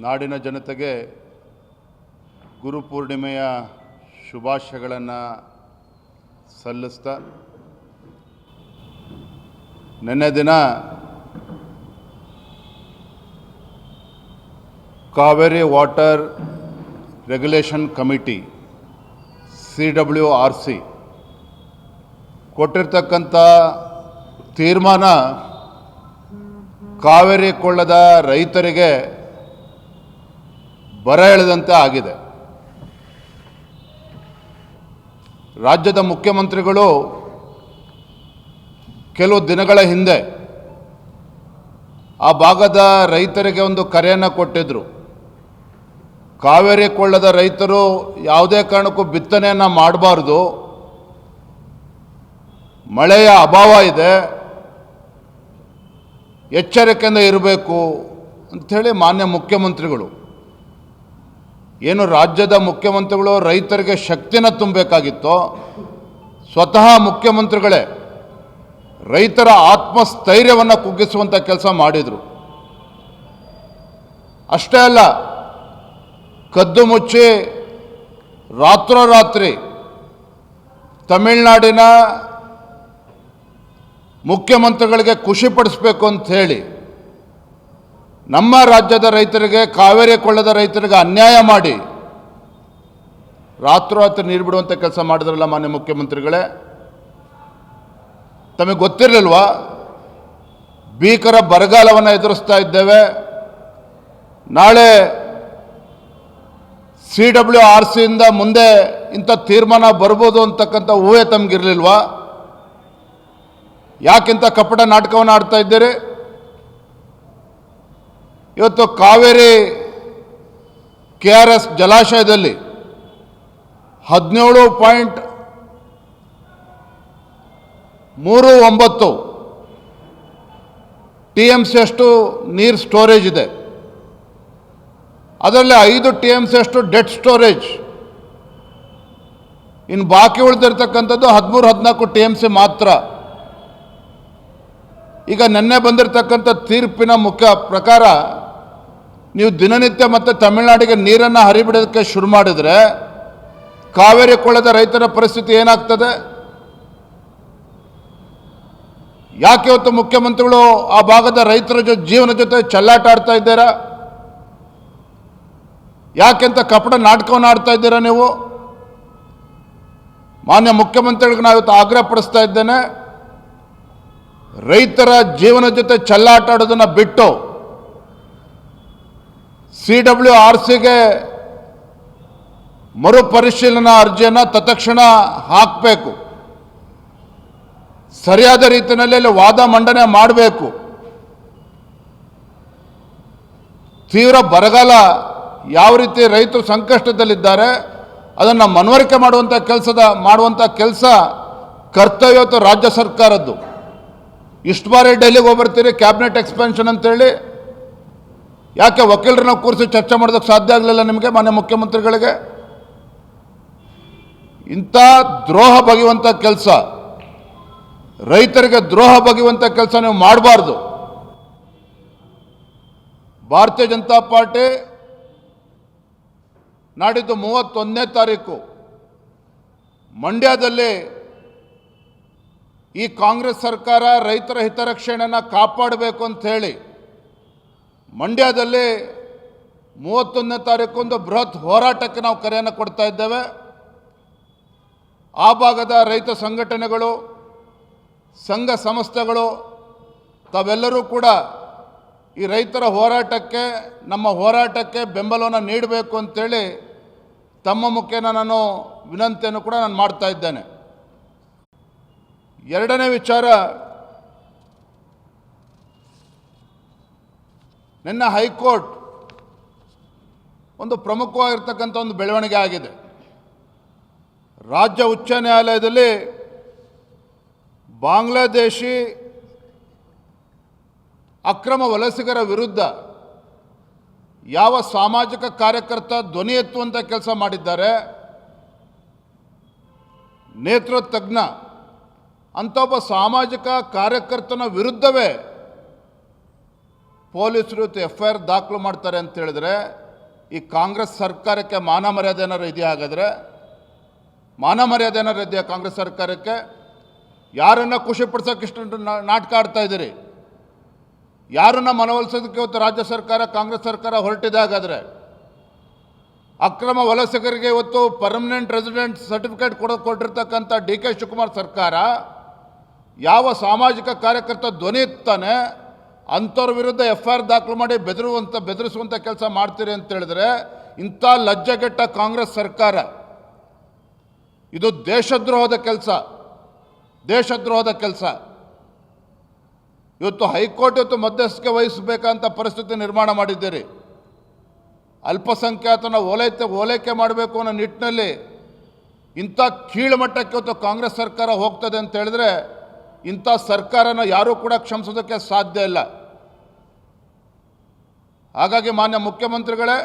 ನಾಡಿನ ಜನತೆಗೆ ಗುರುಪೂರ್ಣಿಮೆಯ ಶುಭಾಶಯಗಳನ್ನು ಸಲ್ಲಿಸ್ತಾ ನಿನ್ನೆ ದಿನ Kaveri water regulation committee CWRC ಕೊಟ್ಟಿರ್ತಕ್ಕಂಥ ತೀರ್ಮಾನ ಕಾವೇರಿ ಕೊಳ್ಳದ ರೈತರಿಗೆ ಬರ ಎಳೆದಂತೆ ಆಗಿದೆ. ರಾಜ್ಯದ ಮುಖ್ಯಮಂತ್ರಿಗಳು ಕೆಲವು ದಿನಗಳ ಹಿಂದೆ ಆ ಭಾಗದ ರೈತರಿಗೆ ಒಂದು ಕರೆಯನ್ನು ಕೊಟ್ಟಿದ್ದರು. ಕಾವೇರಿ ಕೊಳ್ಳದ ರೈತರು ಯಾವುದೇ ಕಾರಣಕ್ಕೂ ಬಿತ್ತನೆಯನ್ನು ಮಾಡಬಾರ್ದು, ಮಳೆಯ ಅಭಾವ ಇದೆ, ಎಚ್ಚರಿಕೆಯಿಂದ ಇರಬೇಕು ಅಂಥೇಳಿ ಮಾನ್ಯ ಮುಖ್ಯಮಂತ್ರಿಗಳು ಏನು ರಾಜ್ಯದ ಮುಖ್ಯಮಂತ್ರಿಗಳು ರೈತರಿಗೆ ಶಕ್ತಿನ ತುಂಬಬೇಕಾಗಿತ್ತೋ ಸ್ವತಃ ಮುಖ್ಯಮಂತ್ರಿಗಳೇ ರೈತರ ಆತ್ಮಸ್ಥೈರ್ಯವನ್ನು ಕುಗ್ಗಿಸುವಂಥ ಕೆಲಸ ಮಾಡಿದರು. ಅಷ್ಟೇ ಅಲ್ಲ, ಕದ್ದು ಮುಚ್ಚಿ ರಾತ್ರೋರಾತ್ರಿ ತಮಿಳುನಾಡಿನ ಮುಖ್ಯಮಂತ್ರಿಗಳಿಗೆ ಖುಷಿಪಡಿಸಬೇಕು ಅಂತ ಹೇಳಿ ನಮ್ಮ ರಾಜ್ಯದ ರೈತರಿಗೆ, ಕಾವೇರಿ ಕೊಳ್ಳದ ರೈತರಿಗೆ ಅನ್ಯಾಯ ಮಾಡಿ ರಾತ್ರೋರಾತ್ರಿ ನೀರು ಬಿಡುವಂಥ ಕೆಲಸ ಮಾಡಿದ್ರಲ್ಲ ಮಾನ್ಯ ಮುಖ್ಯಮಂತ್ರಿಗಳೇ. ತಮಗೆ ಗೊತ್ತಿರಲಿಲ್ವಾ ಭೀಕರ ಬರಗಾಲವನ್ನು ಎದುರಿಸ್ತಾ ಇದ್ದೇವೆ, ನಾಳೆ CWRCಯಿಂದ ಮುಂದೆ ಇಂಥ ತೀರ್ಮಾನ ಬರ್ಬೋದು ಅಂತಕ್ಕಂಥ ಊಹೆ ತಮಗಿರಲಿಲ್ವಾ? ಯಾಕಿಂತ ಕಪಟ ನಾಟಕವನ್ನು ಆಡ್ತಾ ಇದ್ದೀರಿ? ಇವತ್ತು ಕಾವೇರಿ KRS ಜಲಾಶಯದಲ್ಲಿ 17.39 TMC ಅಷ್ಟು ನೀರು ಸ್ಟೋರೇಜ್ ಇದೆ. ಅದರಲ್ಲಿ 5 TMC ಅಷ್ಟು ಡೆಡ್ ಸ್ಟೋರೇಜ್. ಇನ್ನು ಬಾಕಿ ಉಳಿದಿರ್ತಕ್ಕಂಥದ್ದು 13-14 TMC ಮಾತ್ರ. ಈಗ ನಿನ್ನೆ ಬಂದಿರತಕ್ಕಂಥ ತೀರ್ಪಿನ ಮುಖ್ಯ ಪ್ರಕಾರ ನೀವು ದಿನನಿತ್ಯ ಮತ್ತೆ ತಮಿಳುನಾಡಿಗೆ ನೀರನ್ನು ಹರಿಬಿಡೋದಕ್ಕೆ ಶುರು ಮಾಡಿದರೆ ಕಾವೇರಿ ಕೊಳ್ಳದ ರೈತರ ಪರಿಸ್ಥಿತಿ ಏನಾಗ್ತದೆ? ಯಾಕೆ ಇವತ್ತು ಮುಖ್ಯಮಂತ್ರಿಗಳು ಆ ಭಾಗದ ರೈತರ ಜೀವನ ಜೊತೆ ಚೆಲ್ಲಾಟ ಆಡ್ತಾ ಇದ್ದೀರಾ? ಯಾಕೆಂತ ಕಪಟ ನಾಟಕವನ್ನು ಆಡ್ತಾ ಇದ್ದೀರಾ ನೀವು? ಮಾನ್ಯ ಮುಖ್ಯಮಂತ್ರಿಗಳಿಗೆ ನಾನು ಇವತ್ತು ಆಗ್ರಹ ಪಡಿಸ್ತಾ ಇದ್ದೇನೆ, ರೈತರ ಜೀವನ ಜೊತೆ ಚೆಲ್ಲಾಟ ಆಡೋದನ್ನು ಬಿಟ್ಟು CWRCಗೆ ಮರುಪರಿಶೀಲನಾ ಅರ್ಜಿಯನ್ನು ತತ್ಕ್ಷಣ ಹಾಕಬೇಕು. ಸರಿಯಾದ ರೀತಿಯಲ್ಲಿ ವಾದ ಮಂಡನೆ ಮಾಡಬೇಕು. ತೀವ್ರ ಬರಗಾಲ ಯಾವ ರೀತಿ ರೈತರು ಸಂಕಷ್ಟದಲ್ಲಿದ್ದಾರೆ ಅದನ್ನು ಮನವರಿಕೆ ಮಾಡುವಂಥ ಕೆಲಸ ಕರ್ತವ್ಯ ರಾಜ್ಯ ಸರ್ಕಾರದ್ದು. ಇಷ್ಟು ಬಾರಿ ಡೆಲ್ಲಿಗೆ ಹೋಗ್ಬರ್ತೀರಿ ಕ್ಯಾಬಿನೆಟ್ ಎಕ್ಸ್ಪೆನ್ಷನ್ ಅಂತೇಳಿ, ಯಾಕೆ ವಕೀಲರನ್ನ ಕೂರಿಸಿ ಚರ್ಚೆ ಮಾಡೋದಕ್ಕೆ ಸಾಧ್ಯ ಆಗಲಿಲ್ಲ ನಿಮಗೆ ಮಾನ್ಯ ಮುಖ್ಯಮಂತ್ರಿಗಳಿಗೆ? ಇಂಥ ದ್ರೋಹ ಬಗೆಯುವಂಥ ಕೆಲಸ, ರೈತರಿಗೆ ದ್ರೋಹ ಬಗೆಯುವಂಥ ಕೆಲಸ ನೀವು ಮಾಡಬಾರ್ದು. ಭಾರತೀಯ ಜನತಾ ಪಾರ್ಟಿ ನಾಡಿದ್ದು 31ನೇ ತಾರೀಕು ಮಂಡ್ಯದಲ್ಲಿ ಈ ಕಾಂಗ್ರೆಸ್ ಸರ್ಕಾರ ರೈತರ ಹಿತರಕ್ಷಣೆಯನ್ನು ಕಾಪಾಡಬೇಕು ಅಂತ ಹೇಳಿ ಮಂಡ್ಯದಲ್ಲಿ 31ನೇ ತಾರೀಕು ಒಂದು ಬೃಹತ್ ಹೋರಾಟಕ್ಕೆ ನಾವು ಕರೆಯನ್ನು ಕೊಡ್ತಾ ಇದ್ದೇವೆ. ಆ ಭಾಗದ ರೈತ ಸಂಘಟನೆಗಳು, ಸಂಘ ಸಂಸ್ಥೆಗಳು ತಾವೆಲ್ಲರೂ ಕೂಡ ಈ ರೈತರ ಹೋರಾಟಕ್ಕೆ, ನಮ್ಮ ಹೋರಾಟಕ್ಕೆ ಬೆಂಬಲವನ್ನು ನೀಡಬೇಕು ಅಂತೇಳಿ ತಮ್ಮ ಮುಖೇನ ನಾನು ವಿನಂತಿಯನ್ನು ಕೂಡ ನಾನು ಮಾಡ್ತಾ ಇದ್ದೇನೆ. ಎರಡನೇ ವಿಚಾರ, ನಿನ್ನೆ ಹೈಕೋರ್ಟ್ ಒಂದು ಪ್ರಮುಖವಾಗಿರ್ತಕ್ಕಂಥ ಒಂದು ಬೆಳವಣಿಗೆ ಆಗಿದೆ. ರಾಜ್ಯ ಉಚ್ಚ ನ್ಯಾಯಾಲಯದಲ್ಲಿ ಬಾಂಗ್ಲಾದೇಶಿ ಅಕ್ರಮ ವಲಸಿಗರ ವಿರುದ್ಧ ಯಾವ ಸಾಮಾಜಿಕ ಕಾರ್ಯಕರ್ತ ಧ್ವನಿ ಎತ್ತುವಂಥ ಕೆಲಸ ಮಾಡಿದ್ದಾರೆ, ನೇತೃತ್ವ ತಜ್ಞ ಅಂತ ಒಬ್ಬ ಸಾಮಾಜಿಕ ಕಾರ್ಯಕರ್ತನ ವಿರುದ್ಧವೇ ಪೊಲೀಸರು ಇವತ್ತು FIR ದಾಖಲು ಮಾಡ್ತಾರೆ ಅಂತ ಹೇಳಿದ್ರೆ ಈ ಕಾಂಗ್ರೆಸ್ ಸರ್ಕಾರಕ್ಕೆ ಮಾನ ಮರ್ಯಾದೆ ಏನಾರು ಇದೆಯಾ? ಹಾಗಾದರೆ ಮಾನ ಮರ್ಯಾದೆ ಏನಾರು ಇದೆಯಾ ಕಾಂಗ್ರೆಸ್ ಸರ್ಕಾರಕ್ಕೆ? ಯಾರನ್ನು ಖುಷಿಪಡಿಸೋಕೆ ಇಷ್ಟು ನಾಟಕ ಆಡ್ತಾ ಇದ್ದೀರಿ? ಯಾರನ್ನ ಮನವೊಲಿಸೋದಕ್ಕೆ ಇವತ್ತು ರಾಜ್ಯ ಸರ್ಕಾರ ಕಾಂಗ್ರೆಸ್ ಸರ್ಕಾರ ಹೊರಟಿದೆ? ಹಾಗಾದರೆ ಅಕ್ರಮ ವಲಸಿಗರಿಗೆ ಇವತ್ತು ಪರ್ಮನೆಂಟ್ ರೆಸಿಡೆಂಟ್ ಸರ್ಟಿಫಿಕೇಟ್ ಕೊಟ್ಟಿರ್ತಕ್ಕಂಥ DK ಶಿವಕುಮಾರ್ ಸರ್ಕಾರ ಯಾವ ಸಾಮಾಜಿಕ ಕಾರ್ಯಕರ್ತ ಧ್ವನಿ ಎತ್ತಾನೆ ಅಂಥವ್ರ ವಿರುದ್ಧ FIR ದಾಖಲು ಮಾಡಿ ಬೆದರಿಸುವಂಥ ಕೆಲಸ ಮಾಡ್ತೀರಿ ಅಂತ ಹೇಳಿದ್ರೆ ಇಂಥ ಲಜ್ಜೆಗೆಟ್ಟ ಕಾಂಗ್ರೆಸ್ ಸರ್ಕಾರ ಇದು ದೇಶದ್ರೋಹದ ಕೆಲಸ, ದೇಶದ್ರೋಹದ ಕೆಲಸ. ಇವತ್ತು ಹೈಕೋರ್ಟ್ ಇವತ್ತು ಮಧ್ಯಸ್ಥಿಕೆ ವಹಿಸಬೇಕಂತ ಪರಿಸ್ಥಿತಿ ನಿರ್ಮಾಣ ಮಾಡಿದ್ದೀರಿ. ಅಲ್ಪಸಂಖ್ಯಾತನ ಓಲೈಕೆ ಮಾಡಬೇಕು ಅನ್ನೋ ನಿಟ್ಟಿನಲ್ಲಿ ಇಂಥ ಕೀಳುಮಟ್ಟಕ್ಕೆ ಇವತ್ತು ಕಾಂಗ್ರೆಸ್ ಸರ್ಕಾರ ಹೋಗ್ತದೆ ಅಂತ ಹೇಳಿದ್ರೆ ಇಂಥ ಸರ್ಕಾರನ ಯಾರೂ ಕೂಡ ಕ್ಷಮಿಸೋದಕ್ಕೆ ಸಾಧ್ಯ ಇಲ್ಲ. ಹಾಗಾಗಿ ಮಾನ್ಯ ಮುಖ್ಯಮಂತ್ರಿಗಳೇ,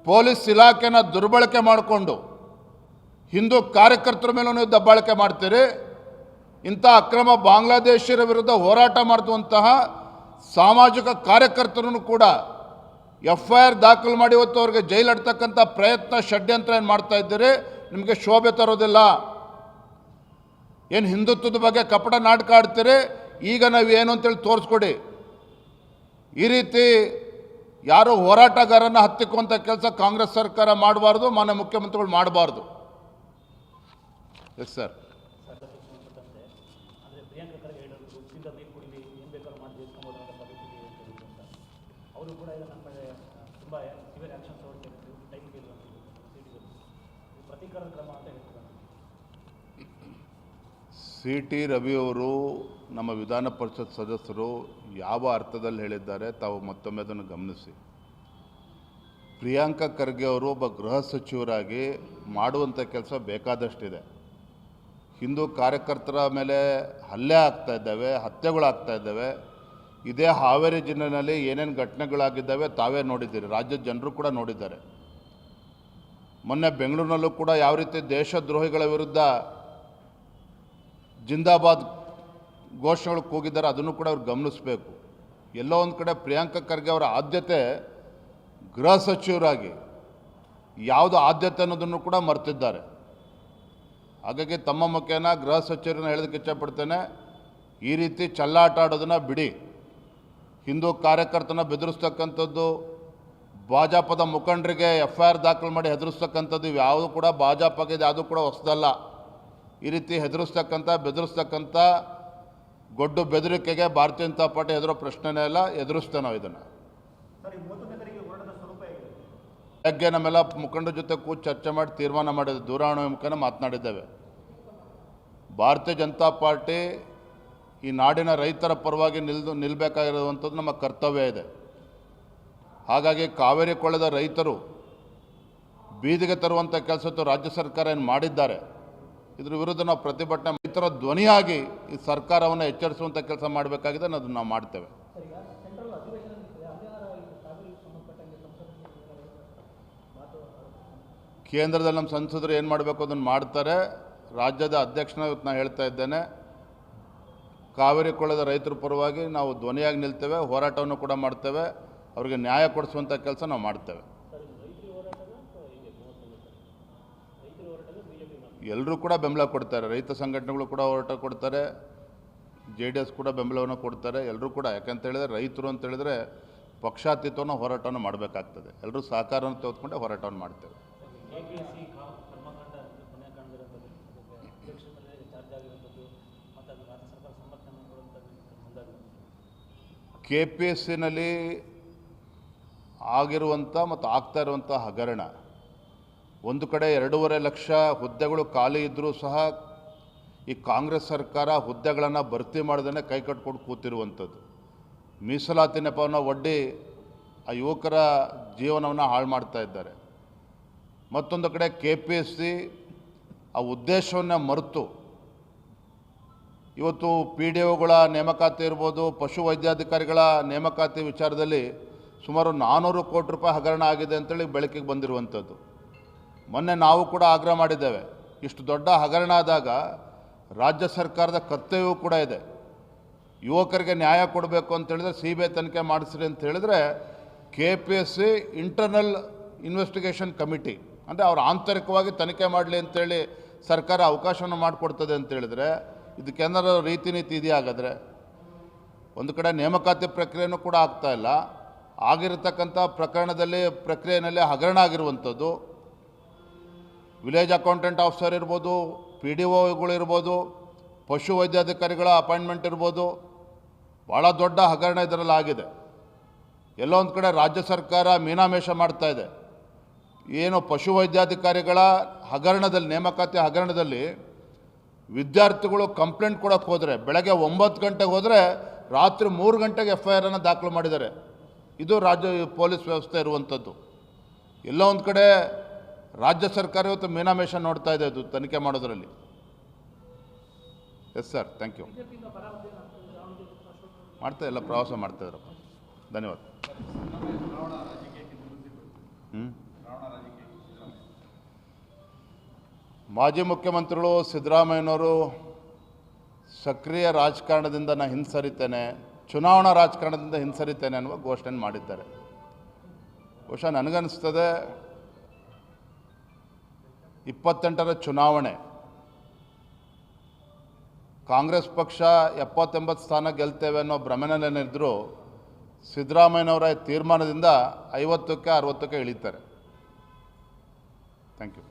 ಪೊಲೀಸ್ ಇಲಾಖೆನ ದುರ್ಬಳಕೆ ಮಾಡಿಕೊಂಡು ಹಿಂದೂ ಕಾರ್ಯಕರ್ತರ ಮೇಲೂ ನೀವು ದಬ್ಬಾಳಿಕೆ ಮಾಡ್ತೀರಿ. ಇಂಥ ಅಕ್ರಮ ಬಾಂಗ್ಲಾದೇಶಿಯರ ವಿರುದ್ಧ ಹೋರಾಟ ಮಾಡುವಂತಹ ಸಾಮಾಜಿಕ ಕಾರ್ಯಕರ್ತರನ್ನು ಕೂಡ FIR ದಾಖಲು ಮಾಡಿ ಇವತ್ತು ಅವ್ರಿಗೆ ಜೈಲು ಅಡ್ತಕ್ಕಂಥ ಪ್ರಯತ್ನ ಷಡ್ಯಂತ್ರ ಏನು ಮಾಡ್ತಾ ಇದ್ದೀರಿ? ನಿಮಗೆ ಶೋಭೆ ತರೋದಿಲ್ಲ. ಏನು ಹಿಂದುತ್ವದ ಬಗ್ಗೆ ಕಪಟ ನಾಟಕ ಆಡ್ತೀರಿ? ಈಗ ನಾವು ಏನು ಅಂತೇಳಿ ತೋರಿಸ್ಕೊಡಿ. ಈ ರೀತಿ ಯಾರು ಹೋರಾಟಗಾರನ ಹತ್ತಿಕ್ಕುವಂಥ ಕೆಲಸ ಕಾಂಗ್ರೆಸ್ ಸರ್ಕಾರ ಮಾಡಬಾರ್ದು, ಮಾನ್ಯ ಮುಖ್ಯಮಂತ್ರಿಗಳು ಮಾಡಬಾರ್ದು. Yes sir. CT ರವಿಯವರು ನಮ್ಮ ವಿಧಾನ ಪರಿಷತ್ ಸದಸ್ಯರು ಯಾವ ಅರ್ಥದಲ್ಲಿ ಹೇಳಿದ್ದಾರೆ ತಾವು ಮತ್ತೊಮ್ಮೆ ಅದನ್ನು ಗಮನಿಸಿ. ಪ್ರಿಯಾಂಕಾ ಖರ್ಗೆ ಅವರು ಒಬ್ಬ ಗೃಹ ಸಚಿವರಾಗಿ ಮಾಡುವಂಥ ಕೆಲಸ ಬೇಕಾದಷ್ಟಿದೆ. ಹಿಂದೂ ಕಾರ್ಯಕರ್ತರ ಮೇಲೆ ಹಲ್ಲೆ ಆಗ್ತಾ ಇದ್ದಾವೆ, ಹತ್ಯೆಗಳಾಗ್ತಾ ಇದ್ದಾವೆ. ಇದೇ ಹಾವೇರಿ ಜಿಲ್ಲೆಯಲ್ಲಿ ಏನೇನು ಘಟನೆಗಳಾಗಿದ್ದಾವೆ ತಾವೇ ನೋಡಿದ್ದೀರಿ, ರಾಜ್ಯದ ಜನರು ಕೂಡ ನೋಡಿದ್ದಾರೆ. ಮೊನ್ನೆ ಬೆಂಗಳೂರಿನಲ್ಲೂ ಕೂಡ ಯಾವ ರೀತಿ ದೇಶದ್ರೋಹಿಗಳ ವಿರುದ್ಧ ಜಿಂದಾಬಾದ್ ಘೋಷಣೆಗಳು ಕೂಗಿದ್ದಾರೆ, ಅದನ್ನು ಕೂಡ ಅವ್ರು ಗಮನಿಸಬೇಕು. ಎಲ್ಲೋ ಒಂದು ಕಡೆ ಪ್ರಿಯಾಂಕಾ ಖರ್ಗೆ ಅವರ ಆದ್ಯತೆ ಗೃಹ ಸಚಿವರಾಗಿ ಯಾವುದು ಆದ್ಯತೆ ಅನ್ನೋದನ್ನು ಕೂಡ ಮರೆತಿದ್ದಾರೆ. ಹಾಗಾಗಿ ತಮ್ಮ ಮುಖೇನ ಗೃಹ ಸಚಿವರನ್ನ ಹೇಳೋದಕ್ಕೆ ಇಚ್ಛಪಡ್ತೇನೆ, ಈ ರೀತಿ ಚಲ್ಲಾಟ ಆಡೋದನ್ನು ಬಿಡಿ. ಹಿಂದೂ ಕಾರ್ಯಕರ್ತನ ಬೆದರಿಸ್ತಕ್ಕಂಥದ್ದು, ಭಾಜಪದ ಮುಖಂಡರಿಗೆ FIR ದಾಖಲು ಮಾಡಿ ಹೆದರಿಸ್ತಕ್ಕಂಥದ್ದು ಇವು ಯಾವುದು ಕೂಡ ಭಾಜಪಗೆ ಯಾವುದು ಕೂಡ ಹೊಸದಲ್ಲ. ಈ ರೀತಿ ಬೆದರಿಸ್ತಕ್ಕಂಥ ಗೊಡ್ಡು ಬೆದರಿಕೆಗೆ ಭಾರತೀಯ ಜನತಾ ಪಾರ್ಟಿ ಹೆದರೋ ಪ್ರಶ್ನೆನೇ ಇಲ್ಲ, ಎದುರಿಸ್ತೇವೆ ನಾವು ಇದನ್ನು. ಬೆಳಗ್ಗೆ ನಮ್ಮೆಲ್ಲ ಮುಖಂಡರ ಜೊತೆ ಕೂತು ಚರ್ಚೆ ಮಾಡಿ ತೀರ್ಮಾನ ಮಾಡಿದ್ದೆ, ದೂರವಾಣಿ ಮುಖೇನ ಮಾತನಾಡಿದ್ದೇವೆ. ಭಾರತೀಯ ಜನತಾ ಪಾರ್ಟಿ ಈ ನಾಡಿನ ರೈತರ ಪರವಾಗಿ ನಿಲ್ಲಬೇಕಾಗಿರುವಂಥದ್ದು ನಮ್ಮ ಕರ್ತವ್ಯ ಇದೆ. ಹಾಗಾಗಿ ಕಾವೇರಿ ಕೊಳ್ಳದ ರೈತರು ಬೀದಿಗೆ ತರುವಂಥ ಕೆಲಸದ್ದು ರಾಜ್ಯ ಸರ್ಕಾರ ಏನು ಮಾಡಿದ್ದಾರೆ, ಇದ್ರ ವಿರುದ್ಧ ನಾವು ಪ್ರತಿಭಟನೆ ರೈತರ ಧ್ವನಿಯಾಗಿ ಈ ಸರ್ಕಾರವನ್ನು ಎಚ್ಚರಿಸುವಂಥ ಕೆಲಸ ಮಾಡಬೇಕಾಗಿದೆ, ಅದನ್ನು ನಾವು ಮಾಡ್ತೇವೆ. ಕೇಂದ್ರದಲ್ಲಿ ನಮ್ಮ ಸಂಸದರು ಏನು ಮಾಡಬೇಕು ಅದನ್ನು ಮಾಡ್ತಾರೆ. ರಾಜ್ಯದ ಅಧ್ಯಕ್ಷನ ಇವತ್ತು ನಾನು ಹೇಳ್ತಾ ಇದ್ದೇನೆ, ಕಾವೇರಿ ಕೊಳ್ಳದ ರೈತರ ಪರವಾಗಿ ನಾವು ಧ್ವನಿಯಾಗಿ ನಿಲ್ತೇವೆ, ಹೋರಾಟವನ್ನು ಕೂಡ ಮಾಡ್ತೇವೆ, ಅವರಿಗೆ ನ್ಯಾಯ ಕೊಡಿಸುವಂಥ ಕೆಲಸ ನಾವು ಮಾಡ್ತೇವೆ. ಎಲ್ಲರೂ ಕೂಡ ಬೆಂಬಲ ಕೊಡ್ತಾರೆ, ರೈತ ಸಂಘಟನೆಗಳು ಕೂಡ ಹೋರಾಟ ಕೊಡ್ತಾರೆ, JDS ಕೂಡ ಬೆಂಬಲವನ್ನು ಕೊಡ್ತಾರೆ, ಎಲ್ಲರೂ ಕೂಡ. ಯಾಕಂತ ಹೇಳಿದ್ರೆ ರೈತರು ಅಂತ ಹೇಳಿದ್ರೆ ಪಕ್ಷಾತೀತವನ್ನು ಹೋರಾಟವನ್ನು ಮಾಡಬೇಕಾಗ್ತದೆ. ಎಲ್ಲರೂ ಸಹಕಾರವನ್ನು ತೆಗೆದುಕೊಂಡೆ ಹೋರಾಟವನ್ನು ಮಾಡ್ತೇವೆ. KPSCನಲ್ಲಿ ಆಗಿರುವಂಥ ಮತ್ತು ಆಗ್ತಾ ಇರುವಂಥ ಹಗರಣ, ಒಂದು ಕಡೆ 2.5 ಲಕ್ಷ ಹುದ್ದೆಗಳು ಖಾಲಿ ಇದ್ದರೂ ಸಹ ಈ ಕಾಂಗ್ರೆಸ್ ಸರ್ಕಾರ ಹುದ್ದೆಗಳನ್ನು ಭರ್ತಿ ಮಾಡದೇ ಕೈ ಕಟ್ಕೊಂಡು ಕೂತಿರುವಂಥದ್ದು, ಮೀಸಲಾತಿ ನೆಪವನ್ನು ಒಡ್ಡಿ ಆ ಯುವಕರ ಜೀವನವನ್ನು ಹಾಳು ಮಾಡ್ತಾ ಇದ್ದಾರೆ. ಮತ್ತೊಂದು ಕಡೆ KPSC ಆ ಉದ್ದೇಶವನ್ನು ಮರೆತು ಇವತ್ತು PDOಗಳ ನೇಮಕಾತಿ ಇರ್ಬೋದು, ಪಶುವೈದ್ಯಾಧಿಕಾರಿಗಳ ನೇಮಕಾತಿ ವಿಚಾರದಲ್ಲಿ ಸುಮಾರು 400 ಕೋಟಿ ರೂಪಾಯಿ ಹಗರಣ ಆಗಿದೆ ಅಂತೇಳಿ ಬೆಳಕಿಗೆ ಬಂದಿರುವಂಥದ್ದು. ಮೊನ್ನೆ ನಾವು ಕೂಡ ಆಗ್ರಹ ಮಾಡಿದ್ದೇವೆ, ಇಷ್ಟು ದೊಡ್ಡ ಹಗರಣ ಆದಾಗ ರಾಜ್ಯ ಸರ್ಕಾರದ ಕರ್ತವ್ಯವೂ ಕೂಡ ಇದೆ. ಯುವಕರಿಗೆ ನ್ಯಾಯ ಕೊಡಬೇಕು ಅಂತ ಹೇಳಿದ್ರೆ CBI ತನಿಖೆ ಮಾಡಿಸ್ರಿ ಅಂತ ಹೇಳಿದ್ರೆ KPSC ಇಂಟರ್ನಲ್ ಇನ್ವೆಸ್ಟಿಗೇಷನ್ ಕಮಿಟಿ ಅಂದರೆ ಅವ್ರು ಆಂತರಿಕವಾಗಿ ತನಿಖೆ ಮಾಡಲಿ ಅಂತೇಳಿ ಸರ್ಕಾರ ಅವಕಾಶವನ್ನು ಮಾಡಿಕೊಡ್ತದೆ ಅಂತ ಹೇಳಿದ್ರೆ ಇದಕ್ಕೇನಾದ್ರು ರೀತಿ ನೀತಿ ಇದೆಯಾ? ಹಾಗಾದರೆ ಒಂದು ಕಡೆ ನೇಮಕಾತಿ ಪ್ರಕ್ರಿಯೆನೂ ಕೂಡ ಆಗ್ತಾ ಇಲ್ಲ, ಆಗಿರತಕ್ಕಂಥ ಪ್ರಕ್ರಿಯೆಯಲ್ಲಿ ಹಗರಣ ಆಗಿರುವಂಥದ್ದು, ವಿಲೇಜ್ ಅಕೌಂಟೆಂಟ್ ಆಫೀಸರ್ ಇರ್ಬೋದು, PDOಗಳಿರ್ಬೋದು, ಪಶು ವೈದ್ಯಾಧಿಕಾರಿಗಳ ಅಪಾಯಿಂಟ್ಮೆಂಟ್ ಇರ್ಬೋದು, ಭಾಳ ದೊಡ್ಡ ಹಗರಣ ಇದರಲ್ಲಿ ಆಗಿದೆ. ಎಲ್ಲೋ ಒಂದು ಕಡೆ ರಾಜ್ಯ ಸರ್ಕಾರ ಮೀನಾಮೇಷ ಮಾಡ್ತಾ ಇದೆ. ಏನು ಪಶು ವೈದ್ಯಾಧಿಕಾರಿಗಳ ಹಗರಣದಲ್ಲಿ, ನೇಮಕಾತಿ ಹಗರಣದಲ್ಲಿ ವಿದ್ಯಾರ್ಥಿಗಳು ಕಂಪ್ಲೇಂಟ್ ಕೊಡೋಕ್ಕೆ ಹೋದರೆ ಬೆಳಗ್ಗೆ 9 ಗಂಟೆಗೆ ಹೋದರೆ ರಾತ್ರಿ 3 ಗಂಟೆಗೆ FIR ದಾಖಲು ಮಾಡಿದ್ದಾರೆ. ಇದು ರಾಜ್ಯ ಪೊಲೀಸ್ ವ್ಯವಸ್ಥೆ ಇರುವಂಥದ್ದು. ಎಲ್ಲೋ ಒಂದು ಕಡೆ ರಾಜ್ಯ ಸರ್ಕಾರ ಇವತ್ತು ಮೀನಾಮೇಷ ನೋಡ್ತಾ ಇದೆ ಅದು ತನಿಖೆ ಮಾಡೋದರಲ್ಲಿ. Yes sir, thank you. ಮಾಡ್ತಾ ಇಲ್ಲ, ಪ್ರವಾಸ ಮಾಡ್ತಾ ಇದ್ರಪ್ಪ. ಧನ್ಯವಾದ. ಮಾಜಿ ಮುಖ್ಯಮಂತ್ರಿಗಳು ಸಿದ್ದರಾಮಯ್ಯನವರು ಸಕ್ರಿಯ ರಾಜಕಾರಣದಿಂದ ನಾನು ಹಿಂಸರಿತೇನೆ, ಚುನಾವಣಾ ರಾಜಕಾರಣದಿಂದ ಹಿಂಸರಿತೇನೆ ಅನ್ನುವ ಘೋಷಣೆ ಮಾಡಿದ್ದಾರೆ. ಬಹುಶಃ ನನಗನ್ನಿಸ್ತದೆ 28ರ ಚುನಾವಣೆ ಕಾಂಗ್ರೆಸ್ ಪಕ್ಷ 70-80 ಸ್ಥಾನ ಗೆಲ್ತೇವೆ ಅನ್ನೋ ಭ್ರಮೆನಲ್ಲೇನಿದ್ದರೂ ಸಿದ್ದರಾಮಯ್ಯನವರ ತೀರ್ಮಾನದಿಂದ 50ಕ್ಕೆ 60ಕ್ಕೆ ಇಳಿತಾರೆ. Thank you.